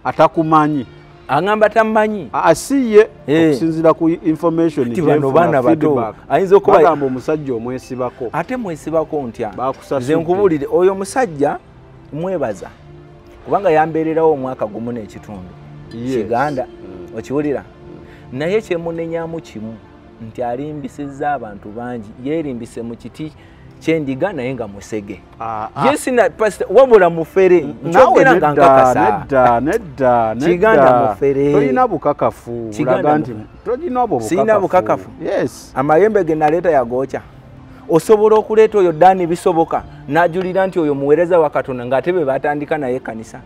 atakumanyi angamba tamanyi asiye okusinzira ku information bano bana bato ayinza okuba bagamba omusajja omwesibako ate mwesibako ntya nze nkubulire oyo musajja mwebaza kubanga yambeererawo omwaka gumu n'ekitundu Kiganda okiwulira naye kyemunenyamu kimu nti alimbisizza abantu bangi yeerimbise mu kiti kyendiga naye nga musege yesina pastor wabula mufere njogera nga nkakasa nedda mufere tolina bukakafu ulaga nti tolina bukakafu sina bukakafu yes amayembe ge naleta yagocha osobola okuleeta oyo Dani bisoboka najulira nti oyo muweereza wa Katonda ng'atebe batandika naye kanisa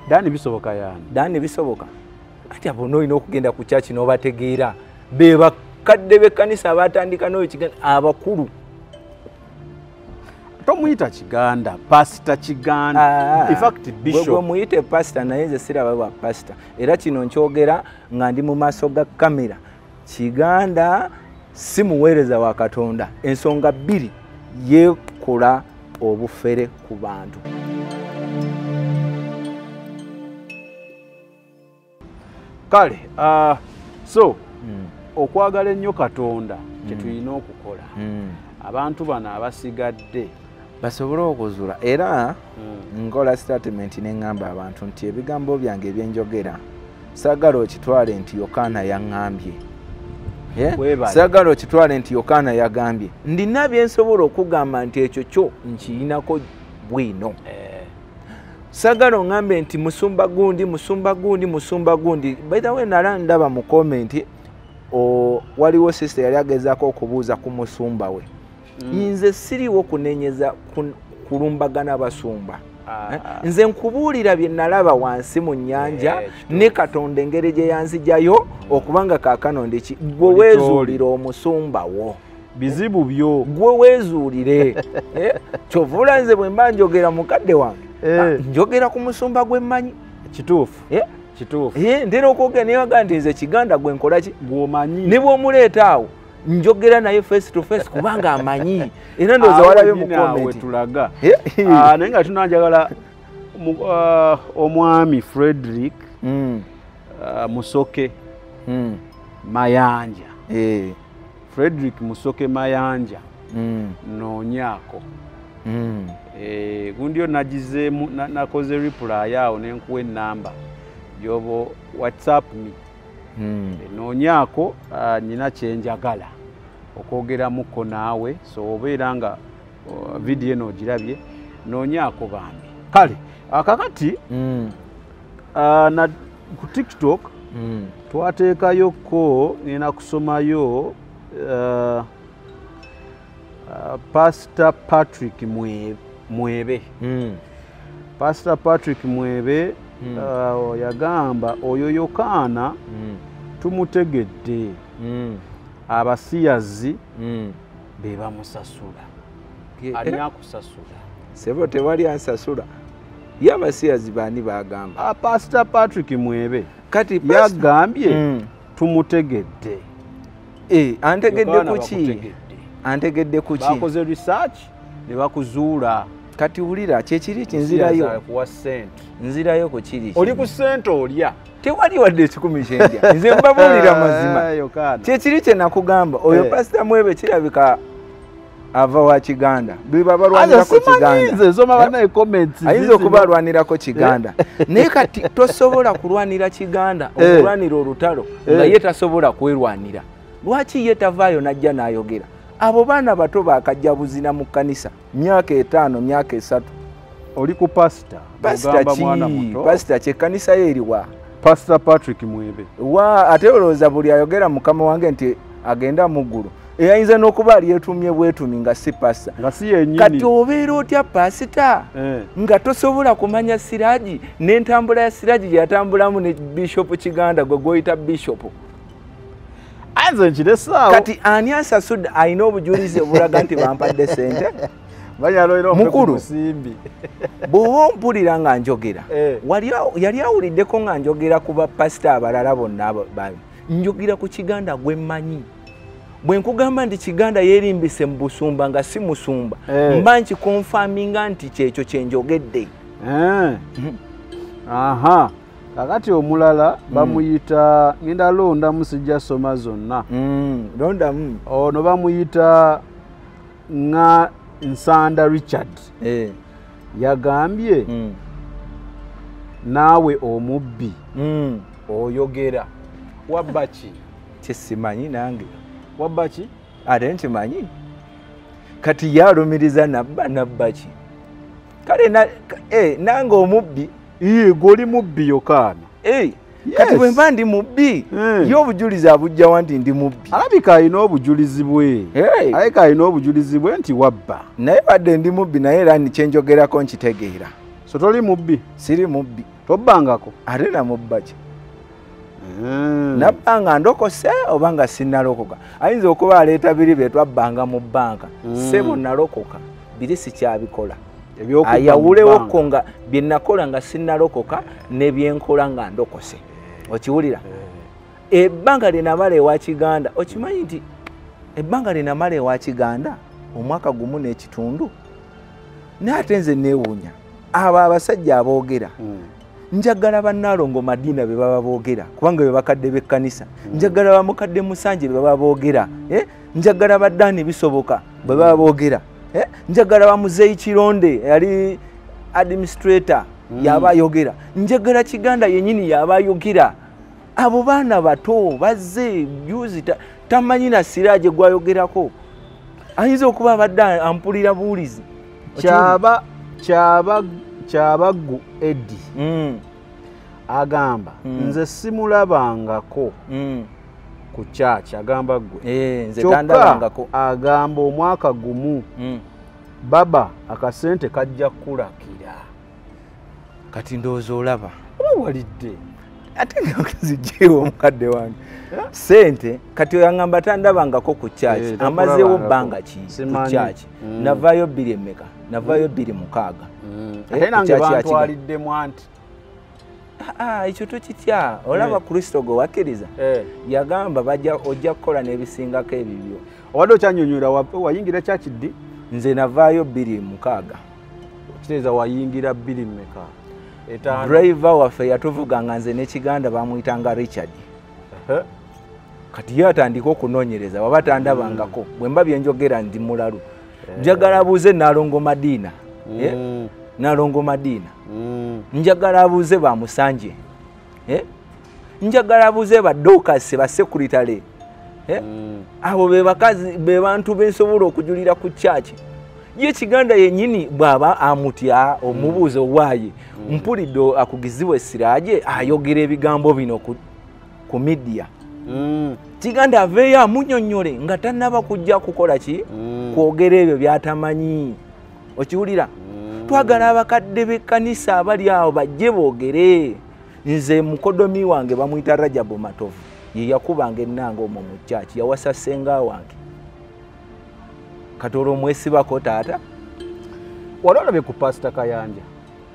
Dani bisoboka yani Dani bisoboka ati abono olina okugenda ku church n'obategeera be bakadde b'ekkanisa batandika n'oyo Kiganda abakulu tomuyita Kiganda pastor Kiganda in fact bishop bwe muyite pastor naye nze siraba bwa pastor era kino nkyogera nga ndi mu maaso ga kamera Kiganda si muweereza wa Katonda ensonga bbiri yeekola obufere ku bantu kale so okwagala ennyo Katonda kye tulina okukola abantu bano abasigadde basobole okuzuula era nkola statement n'engamba abantu nti ebigambo byange ebyenjogera saagala okitwale nti Yokaana yaŋŋambye saagala okitwale nti Yokaana yagambye ndina byensobola okugamba nti ekyo kyo nkiyinako bwino saagala oŋŋambe nti musumba gundi by the way nala ndaba mu comment waliwo sister yali agezaako okubuuza ku musumba we nze siriwo kunenyeza kulumbagana basumba nze nkubuulira bye nalaba wansi mu nnyanja ne Katonda engeri gye yanzijayo okubanga kaakano ndiki gwe weezuulira omusumba wo bizibu byo gwe weezuulire kyovula nze bwe mba njogera mukadde wange njogera ku musumba gwe mmanyi kituufu kituufu ndera okwogera newaga nti nze Kiganda gwe nkola ki bw'omanyi ne bw'omuleeta awo njogera naye face to face kubanga amanyi era ndowooza walabe mu comment tulaga naye nga tunanjagala omwami Frederick Musoke Mayanja Frederick Musoke Mayanja noonyaako gundi nagizeemu nakoze reply awo nenkuwa ennamba yobo WhatsApp me noonyaako nyina kyenjagala okwogeramuko naawe so obeera nga video eno ogirabye noonyaako bambi kale kakati ku TikTok twateekayoko nina kusomayo Pastor Patrick Mwebe Pastor Patrick Mwebe yagamba oyo Yokaana tumutegedde abasiyazi be bamusasula ani akusasula sebo tewali ansasula ye abasiyazi bani bagamba Pastor Patrick Mwebe kati yagambye tumutegedde antegedde kuki bakoze research ne bakuzuula kati wulira kyekiri kinzirayo nzirayo ku kiri oli ku sente olya tewali wadde 10 kyendya nze mbabuulira mazima kyekiri kye nakugamba oyo Pastor Mwebe kirabika ava wa Kiganda biba balwanirako Kiganda ayinza okubalwanirako Kiganda naye kati tosobola kulwanira Kiganda okulwanira olutalo nga ye tasobola kwerwanira lwaki ye tavaayo najja n'ayogera abo baana bato bakajja buzina mu kkanisa myaka 5 myaka 3 oli ku pastor pastor kyekkanisa ye eriwa Pastor Patrick Mwebe ate olowooza buli ayogera mukama wange nti agenda mu ggulu eyayinza n'okuba aliyetumye bwetumi nga si pastor nga si yennyini kati obeera otya pastor nga tosobola kumanya Siraji n'entambula ya Siraji gye yatambulamu ne Bishop Kiganda gwe goyita Bishop anze nkiresaawo kati ani asasudde alina obujulizi obulaga nti bampadde sente mukulu bw'oba ompulira nga njogera yali awuliddeko nga njogera ku bapasita abalala bonna njogera ku Kiganda gwe mmanyi bwe nkugamba nti Kiganda yeerimbise mu busumba nga si musumba mba nkikonfaminga nti kyekyo kye njogedde aha kakati omulala bamuyita ngenda londa musijja soma zonna londa ono bamuyita nga Nsanda Richard yagambye naawe omubbi oyogera wabbaki kyesimanyi nange wabbaki ate nkimanyi kati yalumiriza nabbaki kale nange omubbi goli mubbi yokaana kati bwe mba ndi mubbi ye obujulizi abujjawa nti ndi mubbi alabika alina obujulizi bwe alabika alina obujulizi bwe nti wabba naye badde ndi mubbi naye era kyenjogerako nkitegeera so toli mubbi siri mubbi tobbangako ate namubbaki nabbanga ndokose oba nga sinnalokoka ayinza okuba aleeta biri bye twabbanga mu bbanka sebo nalokoka biri sikyabikola ayawulewoko nga bye nakola nga sinnalokoka ne byenkola nga ndokose okiwulira ebbanga linamala ewa Kiganda okimanyi nti ebbanga linamala ewa Kiganda omwaka gumu n'ekitundu naate nze neewuunya abo abasajja aboogera njagala bannalongo Madina be baba boogera kubanga be bakadde b'ekkanisa njagala bamukadde Musanje be baba boogera njagala baddaani bisoboka be baba boogera njagala bamuzeeyi Kironde yali administrator yaba ayogera njagala Kiganda yennyini yaba ayogera abo baana bato bazze juzi tamanyi na Siraaje gwayogerako ayinza okuba abadde ampulira buulizi Kyabaggu Eddie agamba nze simulabangako ku church agamba gwe nze tandabangako agamba omwaka gumu baba akasente kajja kulakira kati ndowooza olaba walidde ate ngazijjeewo omukadde wange sente kati oyangamba tandabangako ku church amazeewo bbanga ki ku church navaayo 2 emmeka navaayo 2 mukaaga ate nange bantwaliddemu anti ekyo tokitya olaba Kristo gwe wakkiriza yagamba ojja kukola n'ebisingako ebibyo obadde okyanyonyola wayingira church ddi nze navaayo 2 mukaaga kitegeeza wayingira 2 mmeka driver waffe yatuvuga nga nze ne Kiganda bamuyitanga Richard kati ye atandika okunoonyereza waba tandabangako bwe mba byenjogera ndi mulalu njagala abuuze Nalongo Madina Nalongo Madina njagala abuuze ba Musanje njagala abuuze ba Dorcas ba Secretary abo be bakazi be bantu bensobola okujulira ku church ye Kiganda yennyini bwaba amutya omubuuzo waaye mpulidde akugizibwa Siraaje ayogera ebigambo bino ku media Kiganda aveeyo amunyonnyole nga tannaba kujja kukola ki kwogera ebyo byatamanyi okiwulira twagala abakadde b'ekkanisa abali awo bajje boogere nze mukodomi wange bamuyita Rajabu Matovu ye yakubanga ennanga omwo mu church yawasa ssenga wange katolo mwesibako taata wali olabye ku Pastor Kayanja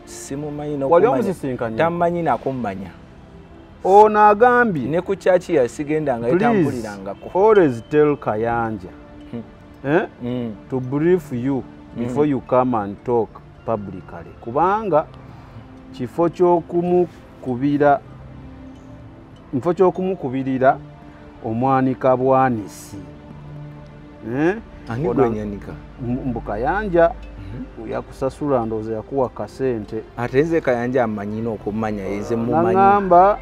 simumanyi nokumanya tamanyi nakummanya ono agambye ne ku church yasigendanga etambulirangako always tell Kayanja to brief you before you come and talk publicly kubanga kifo ky'okumukubirira omwanika bwanisi anigwenyanika mbu Kayanja yakusasula ndowooza yakuwa kasente ate nze Kayanja amanyina okumanya yeze mumanyi nagamba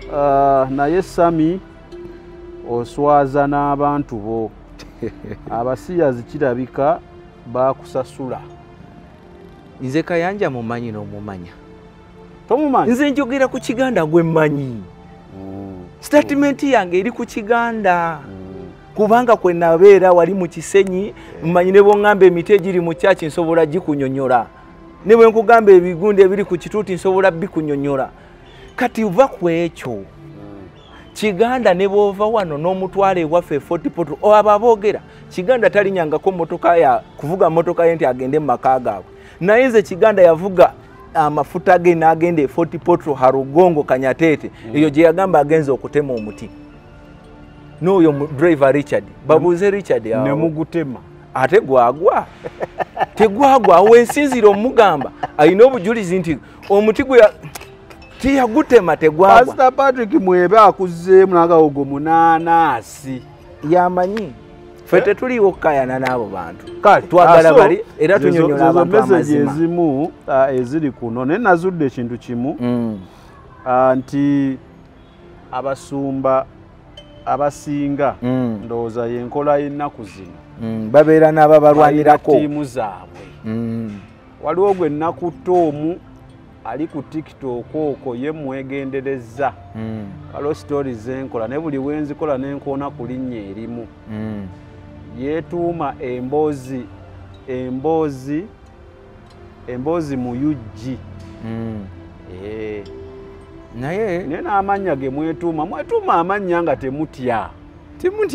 naye Sami oswaza n'abantu bo abasiyazi kirabika bakusasula nze Kayanja mumanyi n'omumanya tomumanyi nze njogera ku Kiganda gwe mmanyi statement yange eri ku Kiganda kubanga kwe nabeera wali mu Kisenyi mmanyi ne bongamba emiti egiri mu church nsobola gikunyonyola ne bwe nkugamba ebigundi ebiri ku kituuti nsobola bikunyonyola kati uva ku ekyo Kiganda ne bova wano n'omutwale waffe 40 potro aba boogera Kiganda talinyangako motoka ya kuvuga motoka yenti agende mu maka gaabwe naye nze Kiganda yavuga amafuta ge n'agende 40 potro Harugongo Kanyatete eyo gye yagamba agenza okutema omuti n'oyo driver Richard babuuze Richard yawo ne mugutema ate gwagwa tegwagwa wensinzira omugamba alina obujulizi nti omuti gwe tiyagutema tegwagwa. Pastor Patrick Mwebe akuzzeemu n'akawogo munaanaasi. Yamanyi ffe tetuliwo kukayana n'abo bantu. Kale twagala bali era tunyonyola abantu amazima. Ezimu eziri kuno naye nazudde ekintu kimu nti abasumba abasinga ndowooza y'enkola y'ennaku zino babeera n'ababalwanirako ttiimu zaabwe. Waliwo gwe nnakutta omu ali ku TikTok okwo ye mwegendereza kalo stories zenkola naye buli wenzikola nenkoona ku linnya erimu yeetuuma emboozi mu UG. naye n'amannya ge mwetuuma amannya nga temutya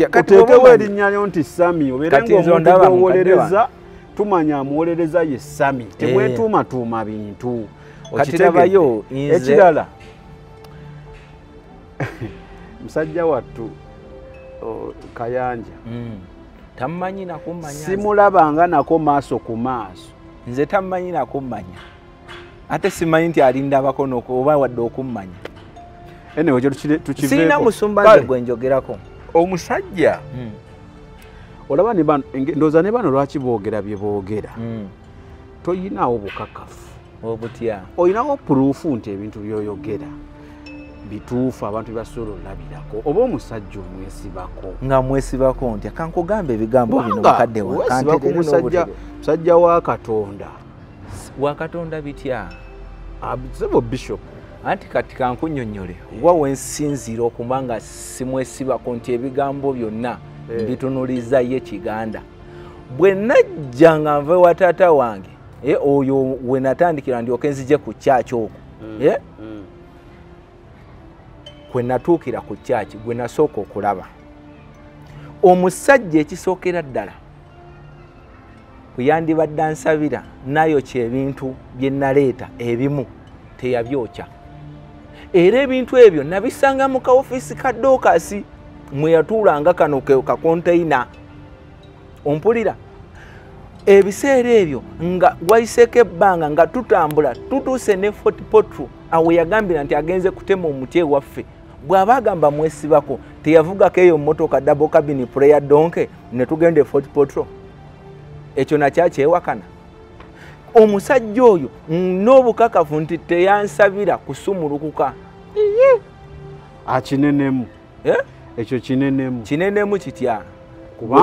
kati oteekewo erinnya lyo nti Sami obeere ng'omuntu gw'owolereza tumanya amuwolereza ye Sami temwetuumatuuma bintu. Kati nabayo ekirala musajja wattu Kayanja tammanyi nakummanya simulabanga nako maaso ku maaso. Nze tammanyi nakummanya ate simanyi nti alindabako oba wadde okummanya. Anyway, tukiveeko sirina musumba nze gwe njogerako. Omusajja olaba ndowooza ne bano lwaki boogera bye boogera toyinaawo bukakafu obutya oyinawo puruufu nti ebintu byoyogera bituufu abantu byebasobola olabirako oba omusajja omwesibako nga mwesibako ntya kankugambe ebigambo bino mukadde musajja wa Katonda bitya sebo Bishop anti kati kankunnyonnyole wa wensinzira okuba nga simwesibako nti ebigambo byonna bitunuliza ye Kiganda bwe najja nga nve wa taata wange oyo we natandikira ndyoke nzije ku kyaki okwo kwe natuukira ku kyaki gwe nasooka okulaba omusajja ekisookera ddala bwe yandibadde ansabira nayokya ebintu bye naleeta ebimu teyabyokya era ebintu ebyo nabisanga mu ka ofiisi ka Dokasi mwe yatuulanga kano kakonteyina ompulira ebiseera ebyo nga wayiseeko ebbanga nga tutambula tutuuse ne Fort Portal awe yagambira nti agenze kutema omuti ewaffe bw'aba agamba mwesibako teyavugako eyo mmotoka double cabin prayer donke ne tugenda e Fort Portal ekyo nakyakyewakana omusajja oyo n'obukakafu nti teyansabira kusumulukuka akinenemu ekyo kinenemu kitya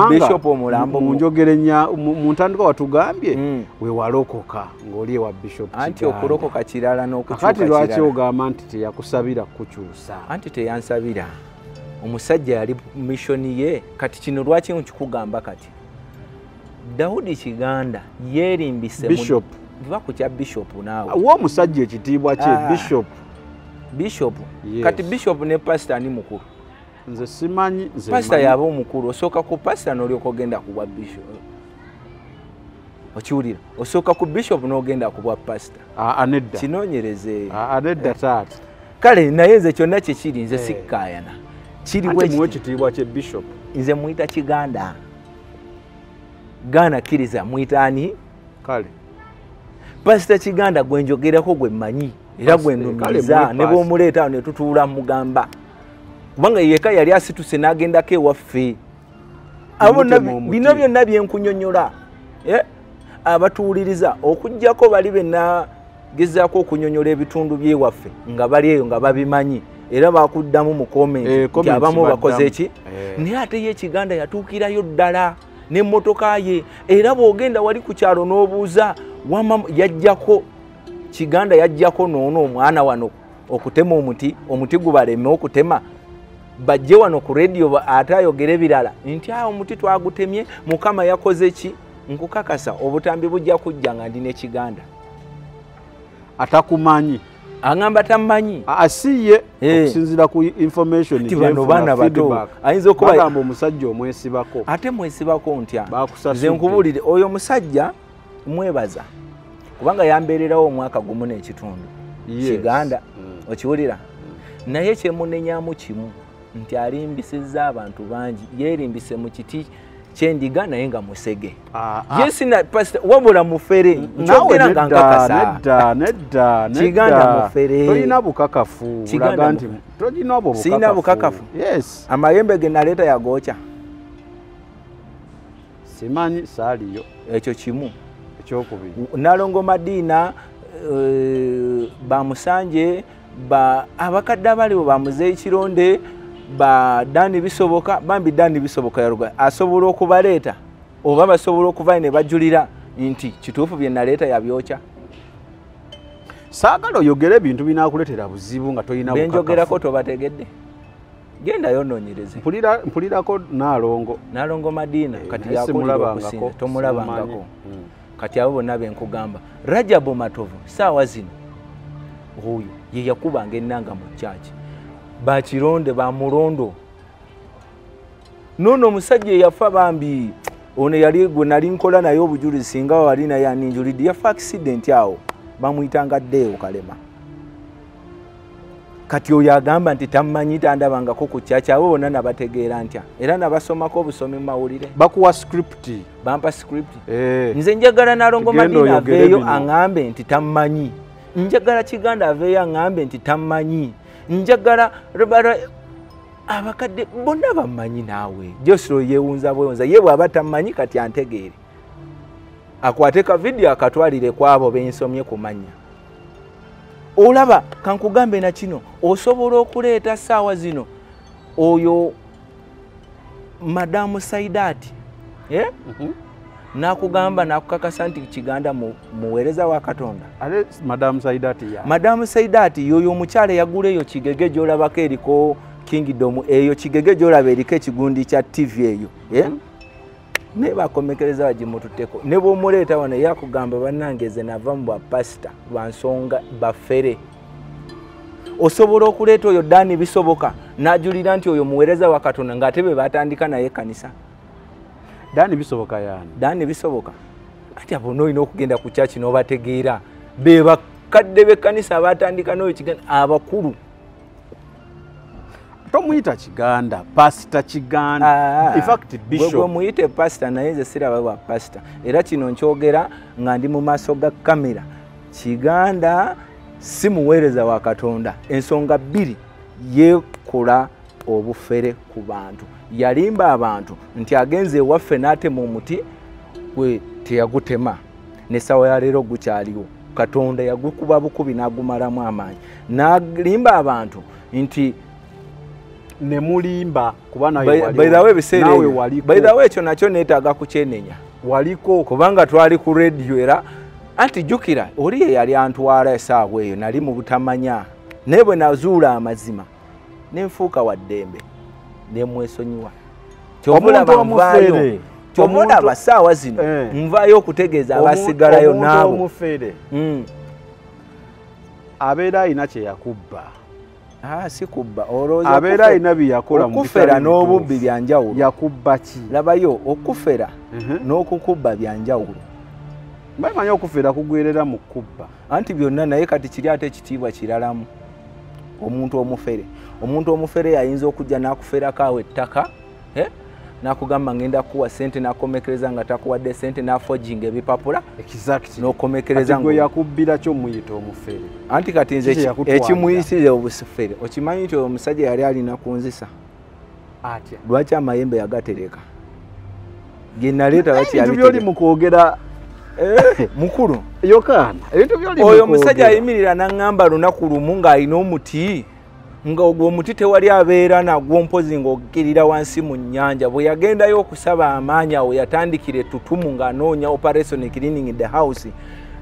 Bishop omulambo munjogerenya mu ntandika watugambye we walokoka ng'oli ewa Bishop anti okulokoka kirala n'okukyuka kirala. Kati lwaki ogamba nti teyakusabira kukyusa? Anti teyansabira. Omusajja yali mishoni ye. Kati kino lwaki nkikugamba kati? Daudi Kiganda yeerimbise Bishop. Biva ku kya Bishop naawe. Wa omusajja ekitiibwa kye Bishop. Yes. Kati Bishop ne pastor ni mukulu. Nze simanyi pastor yaba omukulu osooka ku pastor n'olyoka ogenda ku bwa Bishop. Okiwulira osooka ku Bishop n'ogenda ku bwa pastor. Anedda. Kinoonyereze. Anedda taata. Kale naye nze kyonna kye kiri nze sikkaayana. Kiriwo ekitiibwa kye Bishop. Nze muyita Kiganda. Gana kiriza muyitaani? Kale. Pastor Kiganda gwe njogerako gwe mmanyi era gwe nnumiriza ne bw'omuleeta ne tutuula mugamba. Kubanga yeka yali asituse n'agendako ewaffe. Abo bino byonna byenkunyonnyola. Abatuwuliriza okuggyako bali benna gezaako okunyonnyola ebitundu by'ewaffe nga bali eyo nga babimanyi era bakuddamu mu komenti nti abamu bakoze eki. Naye ate ye Kiganda yatuukirayo ddala n'emmotoka ye era bw'ogenda wali ku kyalo n'obuuza yajjako Kiganda yajjako noono omwana wano okutema omuti gubaleme okutema bajje wano ku radio ate ayogere birala nti omuti twagutemye Mukama yakoze ki nkukakasa obutambi bujja kujja nga ndi ne Kiganda atakumanyi angamba tamanyi asiye okusinzira ku information tibano bana bato ayinza okuba bagamba omusajja omwesibako ate mwesibako ntya nze nkubulire oyo musajja mwebaza kubanga yambeererawo omwaka gumu n'ekitundu Kiganda okiwulira naye kyemunenyamu kimu nti alimbisizza abantu bangi yeerimbise mu kiti kyendiga naye nga musege yesina pastor wabula mufere nchogera nga nkakasa nedda Kiganda mufere toyina bukakafu ulaga nti toyina obwo bukakafu sina bukakafu yes amayembe ge naleta yagocha simanyi saaliyo ekyo kimu ekyokubiri Nalongo Madina bamusanje abakadde abaliwo bamuzeeyi Kironde ba Dani Bisoboka bambi Dani Bisoboka yaruga asobola okubaleeta oba basobola okuva ne bajulira nti kituufu bye naleeta yabyocha saagala oyogere ebintu binaakuleetera buzibu nga toyina bukakafu benjogerako tobategedde genda yononyereze mpulirako Nalongo Madina kati yakulira okusinza tomulabangako kati abo bonna benkugamba Rajabu Matovu saawa zino oyo ye yakubanga ennanga mu church ba Kironde ba Mulondo nono omusajja yafa bambi ono yali gwe nali nkola naye obujulizi singa wali naye aninjulidde yafa accident awo bamuyitanga Deo Kalema kati oyo agamba nti tammanyi tandabangako ku church abo bonna nabategeera ntya era nabasomako obusomi mu mawulire bakuwa script bampa script nze njagala Nalongo Madina aveeyo aŋŋambe nti tammanyi njagala Kiganda aveeyo aŋŋambe nti tammanyi njagala abakadde bonna bamanyi naawe Josro yeewunza bwewunza ye bw'aba tamanyi kati antegeere akwate ka video akatwalire kwabo bensomye kumanya olaba kankugambe na kino osobola okuleeta saawa zino oyo Madamu Saidati nakugamba nakukakasa nti Kiganda muweereza wa Katonda ale Madamu Saidati yoyo omukyala yagula eyo Kigege gy'olabako eriko Kingdom eyo Kigege gy'olaba eriko ekigundi kya TV eyo ne bakomekereza bagimututeko ne bw'omuleeta wano yakugamba bannangeze nava mu bapasita lwansonga bafere osobola okuleeta oyo Dani Bisoboka n'ajulira nti oyo muweereza wa Katonda ng'ate be batandika naye kanisa Dani Bisoboka yani Dani Bisoboka ati abono olina okugenda ku church n'obategeera be bakadde b'ekkanisa abatandika n'oyo Kiganda abakulu tomuyita Kiganda pastor Kiganda in fact bishop bwe muyite pastor naye nze siraba bwa pastor era kino nkyogera nga ndi mu maaso ga kamera Kiganda si muweereza wa Katonda ensonga bbiri yekola obufere ku bantu yalimba abantu nti agenze ewaffe n'atema omuti gwe teyagutema ne sawa ya leero gukyaliwo Katonda yagukuba bukubi n'agumalamu amaanyi n'alimba abantu nti ne mulimba kuba nawe waliko ekyo nakyo neetaaga kukyenenya waliko kubanga twali ku radio era anti jukira oli ye yali antwala esaawa eyo nali mu butamanya naye bwe nazuula amazima nenfuuka wa ddembe nemwesonyiwa kyomulaba saawa zino nvaayo okutegeeza abasigalayo naabo abeera alina kye yakubba si kubba abeera alina byeyakola okufera n'obubbi byanjawulo yakubba ki labayo okufera n'okukubba byanjawulo bamanyi okufera kugwerera mu kubba anti byonna naye kati kiri ate ekitiibwa kiralamu omuntu omufere yayinza okujja n'akuferako awo ettaka nakugamba ngenda kuwa sente nakomekereza nga takuwadde sente nafojinga ebipapula nokomekereza ngo yakubbira kyo muyita omufere anti kati nze ekimuyisire obusufere okimanyi nti omusajja yali alina kunzisa atya lwaki amayembe yagatereka genaleeta byoli mukwogera mukulu Yokana oyo omusajja ayimirira n'angamba lunaku lumu ng'alina omuti nga ogwo omuti tewali abeera nagwo mpozi ng'okkirira wansi mu nnyanja bwe yagendayo okusaba amaanyi awo yatandikira ettutumu ng'anoonya operation cleaning in the house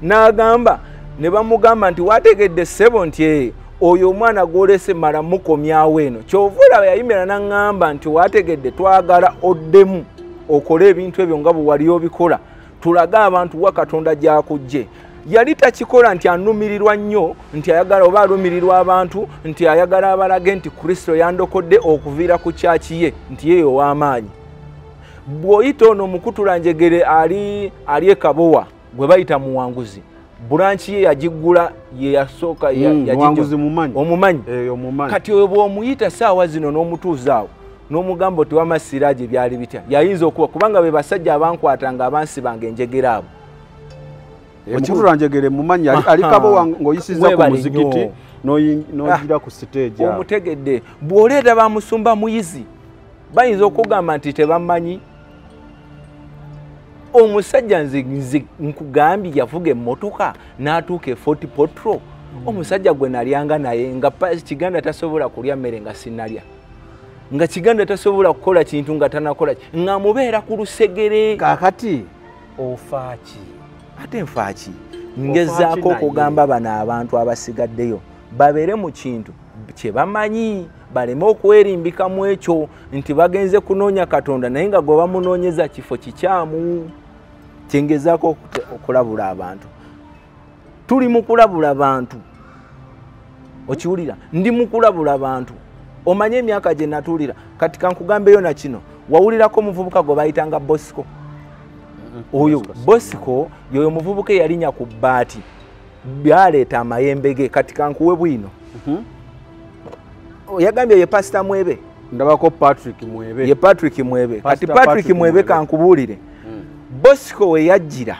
n'agamba ne bamugamba nti wategedde ssebo nti oyo omwana gw'olese mala mukomyawo eno kyovula yayimirira n'angamba nti wategedde twagala oddemu okole ebintu ebyo nga bwe wali obikola tulaga abantu wa Katonda gy'akujje yali takikola nti anumirirwa nnyo nti ayagala oba alumirirwa abantu nti ayagala abalage nti Kristo yandokodde okuviira ku kyaki ye nti yeyo w'amaanyi bw'oyita ono mukutulanjegere ali ekabowa gwe bayita muwanguzi bulanchi ye yagiggula ye yasooka omumanyi kati oyo bw'omuyita saawa zino n'omutuuza awo n'omugambo tiwamasiraje byali bitya yayinza okuba kubanga be basajja abankwatanga abansi bange njegera abo Mukuru njegere mumanyi ali kabo ngoyisiza ku muzikiti nogira ku stage omutegedde bw'oleeta bamusumba muyizi bayinza okugamba nti tebamanyi omusajja nze nkugambye yavuga emmotoka n'atuuka e40 potro omusajja gwe nalyanga naye nga Kiganda tasobola kulya mmere nga sinalya nga Kiganda tasobola kukola kintu nga tanakola nga mubeera ku lusegere kakati ofaaki ate nfaaki ngezaako okugamba bano abantu abasigaddeyo babeere mu kintu kye bamanyi baleme okwerimbika mu ekyo nti bagenze kunoonya Katonda naye nga gwe bamunoonyeza kifo kikyamu kyengezaako okulabula abantu tuli mu kulabula bantu okiwulira ndi mu kulabula abantu omanye emyaka gye natuulira kati kankugambeyo na kino wawulirako omuvubuka gwe bayitanga Bosco oyo Bosco yoyo muvubuka yalinya ku bbaati byaleeta amayembe ge kati kankuwe bwino yagambye ye Pastor Mwebe ndabako Patrick Mwebe ye Patrick Mwebe kati Patrick Mwebe kankubuulire Bosco we yajjira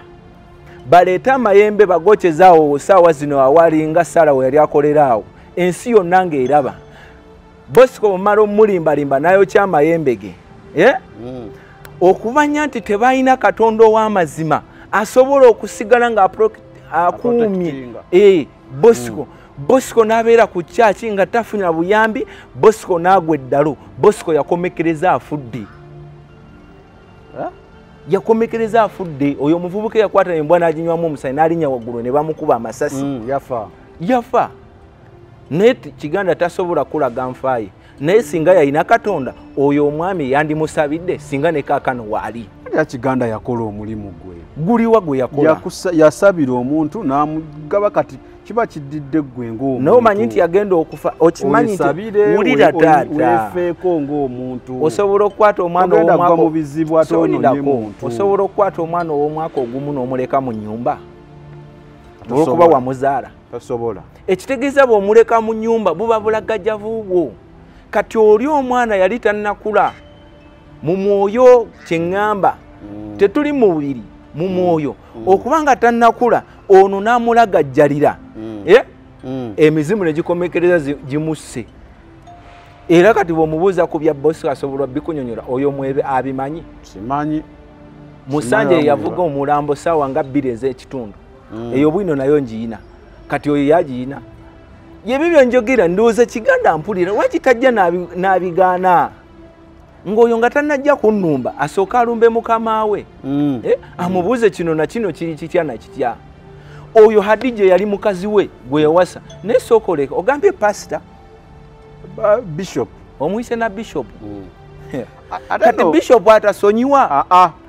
baleeta amayembe bagokyezaawo saawa zino awalinga Sala we yali akoleraawo ensi yonna ng'eraba Bosco omala omulimbalimba nayo kyamayembe ge okubanya nti tebalina Katonda ow'amazima asobola okusigala ng'akuumye Bosco n'abeera ku kyaki nga tafunya buyambi Bosco n'agwa eddalo Bosco yakomekereza afudde yakomekereza afudde oyo omuvubuka yakwata embwa n'aginywamu omusaayi n'alinnya waggulu ne bamukuba amasasi yafa naye Kiganda tasobola kulaga nfaaye naye singa yalina Katonda oyo omwami yandimusabidde singa ne kaakano waali ya Kiganda yakola omulimu gwe guliwa gwe yakola yasabira omuntu n'amugaba kati kiba kiddidde gwe ng'omuntu n'omanyi nti yagenda okufa okimanyi nti wulira taata weefeeko ng'omuntu osobola okukwata omwana ow'omwaka osobola okukwata omwana ow'omwaka ogumu n'omuleka mu nnyumba olwokuba wamuzaala tasobola ekitegeeza bw'omuleka mu nnyumba buba bulagajjavu bwo kati oli omwana yali tannakula mu mwoyo kyeŋŋamba tetuli mu bubiri mu mwoyo okubanga tannakula ono n'amulagajjalira emizimu ne gikomekereza gimusse era kati bw'omubuuza ku bya Bosco asobola bikunyonyola oyo Mwebe abimanyi simanyi Musanje yavuga omulambo saawa nga 2 ez'ekitundu eyo bwino nayo ngiina kati oyo yagiina yebibyo njogera ndowooza Kiganda mpulira lwaki tajja n'abigaana ng'oyo nga tannajja kunnumba asooka alumbe mukama we amubuuze kino na kino kiri kitya na kitya oyo Hadija yali mukazi we gwe yawasa naye sookoleka ogambye pastor bishop omuyise na bishop kati bishop atasonyiwa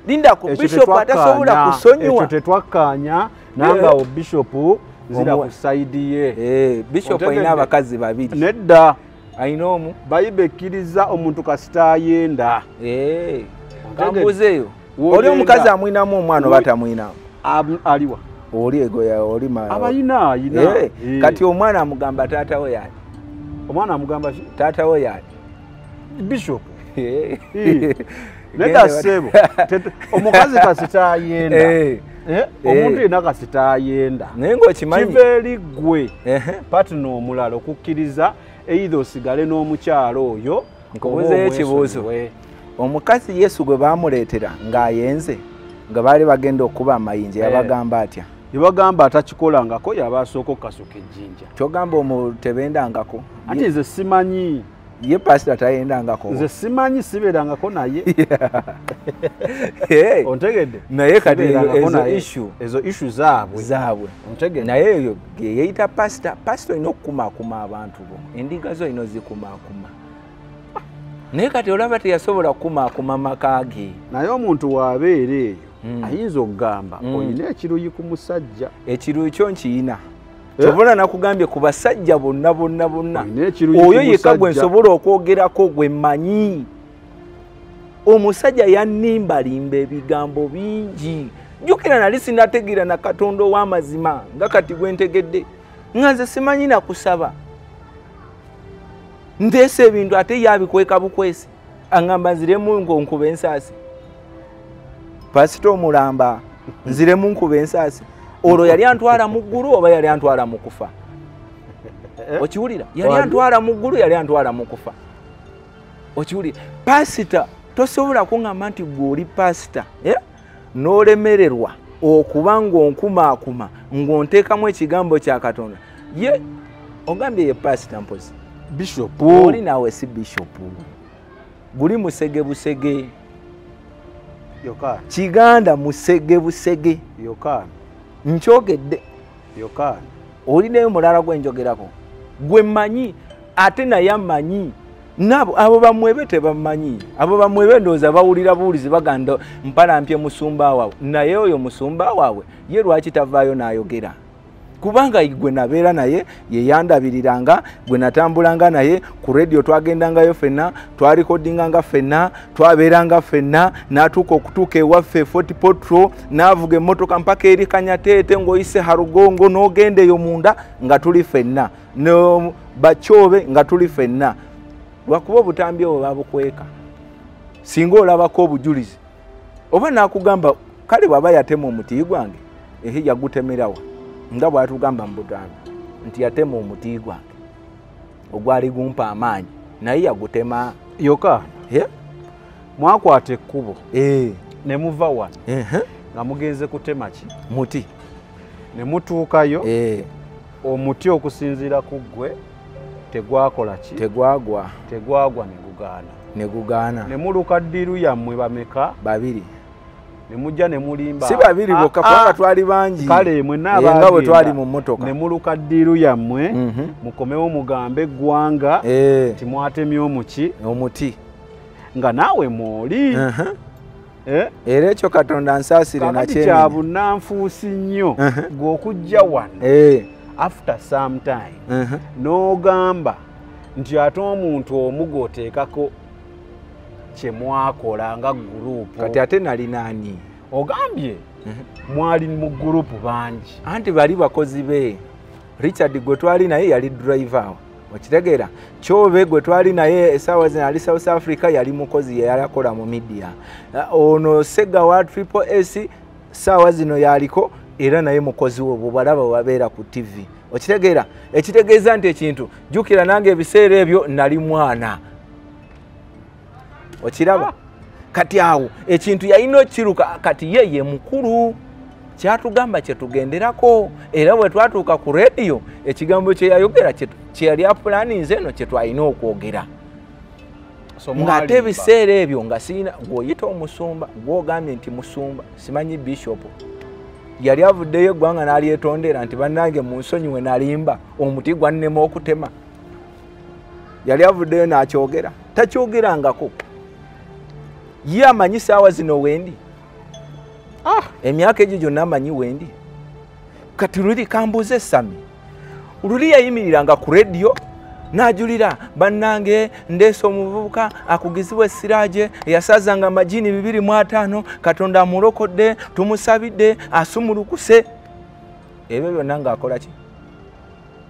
linda ku bishop atasobola kusonyiwa ekyo tetwakkaanya nanga o bishop nzira ku side ye bishop ayina abakazi babiri nedda ayina omu Bayibe ekkiriza omuntu kasita ayenda kambuzeeyo oli omukazi amwinamu omwana oba tamwinamu aliwa oli egoya oli abayina ayina kati omwana amugamba taata we yaali omwana amugamba taata we yaali bishop nedda sebo omukazi kasita ayenda omuntu yena kasita ayenda naye ng'okimanyi kiva eri ggwe patina omulala okukkiriza either osigale n'omukyalo oyo nkubuzeeyo ekibuuzo omukazi Yesu gwe baamuleetera ng'ayenze nga baali bagenda okuba amayinja yabagamba atya yabagamba atakikolangako yaba asooka okukasuka ejjinja kyogamba omutebendangako ate nze simanyi ye pastor tayendangako nze simanyi sibeerangako naye ontegedde naye kati ezo issue zaabwe ontegedde naye eyo yeyita pastor olina okukumaakuma abantu bo endiga zo olina ozikumaakuma naye kati olaba teyasobola kukumaakuma maka ge naye omuntu waabeera eyo ayinza okugamba olina ekiruyi ku musajja ekiruyi kyo nkiyina kyobona nakugambye ku basajja bonna oyo yekka gwe nsobola okwogerako gwe mmanyi omusajja yannimbalimba ebigambo bingi jjukira nali sinategeera na Katonda ow'amazima nga kati gwe ntegedde nga nze simanyi nakusaba nteesa ebintu ate yabikweka bukwesi angamba nziremu nkuba ensasi pasito mulamba nziremu nkuba ensasi olwo yali antwala mu ggulu oba yali antwala mu kufa okiwulira yali antwala mu ggulu yali antwala mu kufa okiwulira pasita tosobola kuŋŋamba nti gwe oli pasita n'olemererwa okuba ng'onkumaakuma ng'onteekamu ekigambo kya Katonda ye ogambye ye pasita mpozi bishop oli naawe si bishop guli musege busege Yokana Kiganda musege busege Yokana nkyogedde Yokana olinayo mulala gwenjogerako gwe mmanyi ate naye ammanyi nabo abo bamwebe tebamanyi abo bamwebe ndooza bawulira buwulizi baganda mpalampye musumba waabwe naye oyo musumba waabwe ye lwaki tavaayo n'ayogera kubanga gwe nabeera naye ye yandabiriranga gwe natambulanga naye ku radio twagendangayo ffenna twalikodinganga ffenna twabeeranga ffenna n'atuuka okutuuka ewaffe Fort Potro n'avuga emmotoka mpaka eri Kanyateete ng'oyise Harugongo n'ogenda eyo munda nga tuli ffenna no Bakyobe nga tuli ffenna lwakuba obutambi obwo babukweka singa olabako obujulizi oba nakugamba kale bwaba yatema omuti gwange ehe yagutemerawa nga bwatugamba mu Buganda nti yatema omuti gwange ogwali gumpa amaanyi naye yagutema Yokana mwakwata ekkubo ne muva wano nga mugenze kutema ki muti ne mutuukayo omuti okusinziira ku ggwe tegwakola ki tegwagwa ne gugaana ne muluka ddiru yammwe bameka babiri ne mujja ne mulimba si babiri bokka kubanga twali bangi kale mwe n'abagenda bwe twali mu mmotoka ne muluka ddiru yammwe mukomewo mugambe eggwanga nti mwatemye omuti nga naawe mwoli era ekyo Katonda nsaasire nakyo kya bunnanfuusi nnyo gw'okujja wano after some time n'ogamba nti ate omuntu omu gw'oteekako kye mwakola nga gurupu kati ate nali naani ogambye mwali mu gurupu bangi anti bali bakozi be Richard gwe twali naye yali driver okitegeera Kyobe gwe twali naye essaawa zino ali South Africa yali mukozi yali akola mu media ono Sega wa Triple S ssaawa zino yaliko era naye mukozi wo bw'alaba wabeera ku TV okitegeera ekitegeeza nti ekintu jjukira nange ebiseera ebyo nali mwana okiraba kati awo ekintu yalina okiruka kati ye mukulu kyatugamba kye tugenderako era bwe twatuuka ku radio ekigambo kye yayogera kye yali apulaninze eno kye twalina okwogera ng'ate ebiseera ebyo nga siina gw'oyita omusumba gw'ogambye nti musumba simanyi bishop yali avuddeyo eggwanga n'alyetondera nti bannange mu nsonyiwe nalimba omuti gwannema okutema yali avuddeyo n'akyogera takyogerangako ye amanyi ssaawa zino wendi emyaka egyo gyonna amanyi wendi kati luli kambuuze Sami luli yayimiriranga ku radio n'ajulira bannange ndeese omuvubuka akugizibwa essiraje eyasazanga amajini 250 Katonda amulokodde tumusabidde asumulukuse ebyo byonna ng'akola ki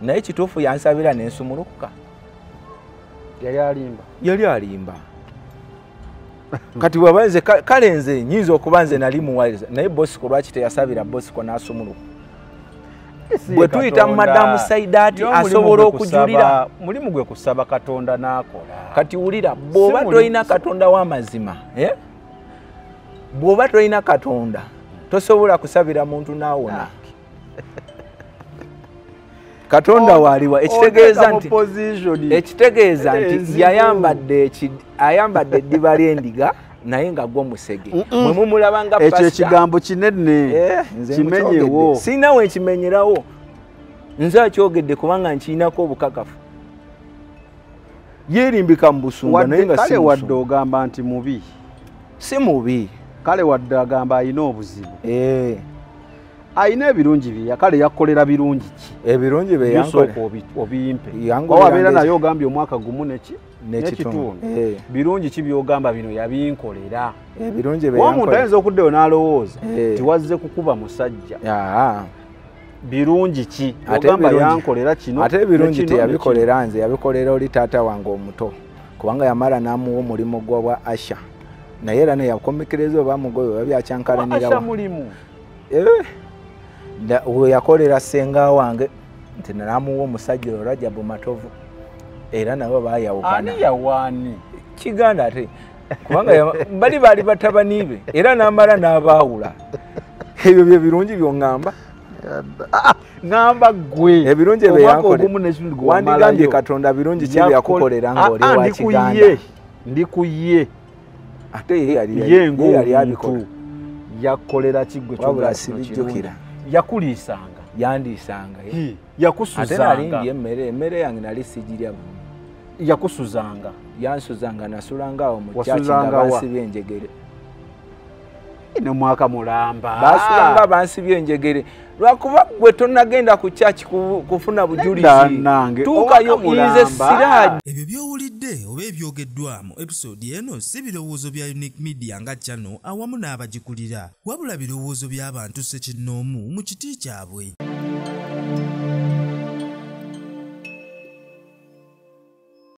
naye kituufu yansabira n'ensumulukuka yali alimba kati bwaba nze kale nze nyinza okuba nze nali muwaliza naye Bosco lwaki teyasabira Bosco n'asumuluka bwe tuyita Madamu Saidaati asobola okujulira mulimu gwe kusaba Katonda n'akola kati wulira bw'oba toyina Katonda w'amazima bw'oba toyina Katonda tosobola kusabira muntu n'awona Katonda waliwa ekitegeeza nti ayambadde eddiba ly'endiga naye nga gwo musege mwe mumulaba nga ekyo ekigambo kinene kimenyewo sina we kimenyerawo nze akyogedde kubanga nkiinako obukakafu yeerimbika mu busumba naye nga kale wadde ogamba nti mubi si mubi kale wadde agamba alina obuzibu alina ebirungi bye kale yakolera birungi ki ebirungi bye yankola obimpe wabeera naye ogambye omwaka gumu n'ekitundu birungi ki byogamba bino yabinkolera ebirungi bye omuntu ayinza okuddeyo n'alowooza tiwazze kukuba musajja birungi ki ogamba yankolera kino ate ebirungi teyabikolera nze yabikolera oli taata wange omuto kubanga yamala namuwa omulimu gwa Asha naye era ne yakomekereza bamugoyo babyakyankalanira Asha mulimu we yakolera senga wange nti namuwa omusajja Rajabu Matovu era nabo bayawukana ani yawani Kiganda ate kubanga bali batabani be era namala n'abaawula ebyo bye birungi byongamba ngamba gwe ebirungi bye yankole wandigambye Katonda birungi kye yakukolera ng'oli wa Kiganda ndi kuye ate yali abikolo yakolera kigwe wabula sibijjukira yakuliisanga yandiisanga yakusuzanga ate nalindi emmere yange nali sigirya yakusuzanga yansuzanga nasulanga awo mu kyaki nga bansibye enjegere ne mwaka mulamba basulanga bansibye enjegere lwakuba gwe tonagenda ku kyaki kufuna bujulizi tuukayo nze siraji ebyo byowulidde oba ebyogeddwamu episode eno si birowoozo bya Unique Media nga channel awamu n'abagikulira wabula birowoozo by'abantu ssekinnoomu mu kiti kyabwe.